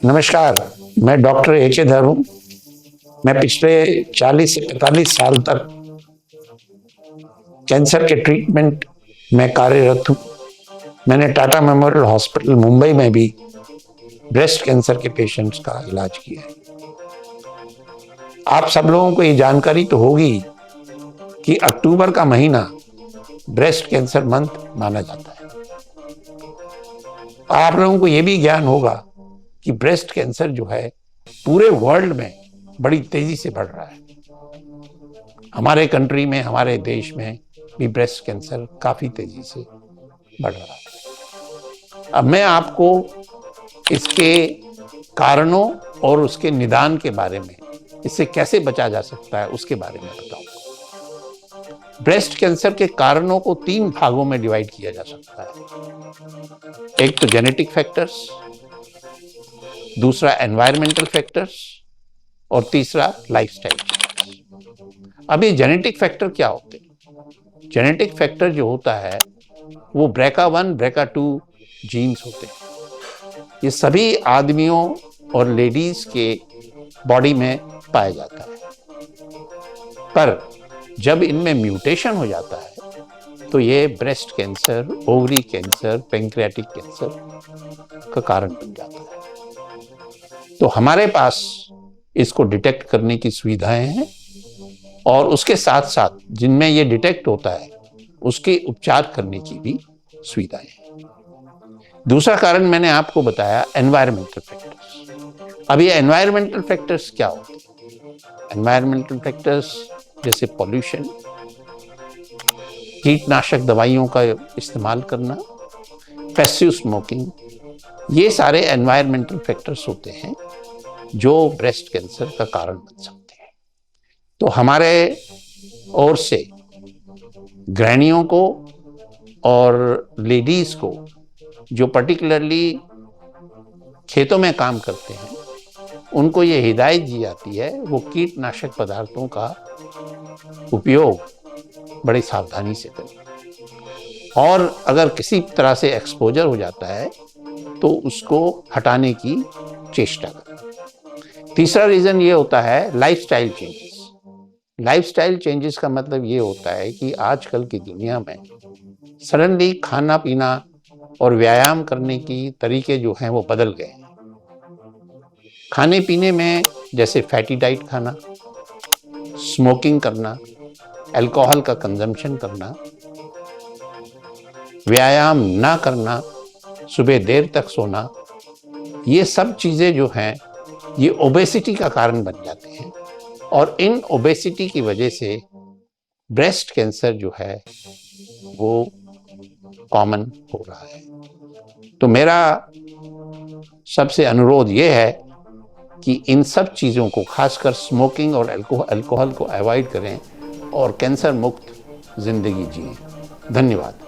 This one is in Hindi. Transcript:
नमस्कार, मैं डॉक्टर ए.के. धर हूँ। मैं पिछले 40 से 45 साल तक कैंसर के ट्रीटमेंट में कार्यरत हूँ। मैंने टाटा मेमोरियल हॉस्पिटल मुंबई में भी ब्रेस्ट कैंसर के पेशेंट्स का इलाज किया है। आप सब लोगों को ये जानकारी तो होगी कि अक्टूबर का महीना ब्रेस्ट कैंसर मंथ माना जाता है। आप लोगों को ये भी ज्ञान होगा कि ब्रेस्ट कैंसर जो है पूरे वर्ल्ड में बड़ी तेजी से बढ़ रहा है। हमारे कंट्री में, हमारे देश में भी ब्रेस्ट कैंसर काफी तेजी से बढ़ रहा है। अब मैं आपको इसके कारणों और उसके निदान के बारे में, इससे कैसे बचा जा सकता है उसके बारे में बताऊंगा। ब्रेस्ट कैंसर के कारणों को 3 भागों में डिवाइड किया जा सकता है। एक तो जेनेटिक फैक्टर्स, दूसरा एनवायरमेंटल फैक्टर्स और तीसरा लाइफस्टाइल। अब ये जेनेटिक फैक्टर क्या होते हैं? जेनेटिक फैक्टर जो होता है वो BRCA1, BRCA2 जीन्स होते हैं। ये सभी आदमियों और लेडीज के बॉडी में पाया जाता है, पर जब इनमें म्यूटेशन हो जाता है तो ये breast cancer, ovary cancer, pancreatic cancer का कारण बन जाता है। तो हमारे पास इसको डिटेक्ट करने की सुविधाएं हैं और उसके साथ साथ जिनमें ये डिटेक्ट होता है उसके उपचार करने की भी सुविधाएं हैं। दूसरा कारण मैंने आपको बताया एनवायरमेंटल फैक्टर्स। अब ये एनवायरमेंटल फैक्टर्स क्या होते हैं? एनवायरमेंटल फैक्टर्स जैसे पॉल्यूशन, कीटनाशक दवाइयों का इस्तेमाल करना, पैसिव स्मोकिंग, ये सारे एनवायरमेंटल फैक्टर्स होते हैं जो ब्रेस्ट कैंसर का कारण बन सकते हैं। तो हमारे ओर से गृहिणियों को और लेडीज को जो पर्टिकुलरली खेतों में काम करते हैं उनको ये हिदायत दी जाती है वो कीटनाशक पदार्थों का उपयोग बड़ी सावधानी से करें और अगर किसी तरह से एक्सपोजर हो जाता है तो उसको हटाने की चेष्टा करें। तीसरा रीजन ये होता है लाइफस्टाइल चेंजेस। लाइफस्टाइल चेंजेस का मतलब ये होता है कि आजकल की दुनिया में सडनली खाना पीना और व्यायाम करने की तरीके जो हैं वो बदल गए हैं। खाने पीने में जैसे फैटी डाइट खाना, स्मोकिंग करना, अल्कोहल का कंजम्पशन करना, व्यायाम ना करना, सुबह देर तक सोना, ये सब चीजें जो हैं ये ओबेसिटी का कारण बन जाते हैं और इन ओबेसिटी की वजह से ब्रेस्ट कैंसर जो है वो कॉमन हो रहा है। तो मेरा सबसे अनुरोध ये है कि इन सब चीज़ों को, खासकर स्मोकिंग और अल्कोहल को अवॉइड करें और कैंसर मुक्त जिंदगी जिएं। धन्यवाद।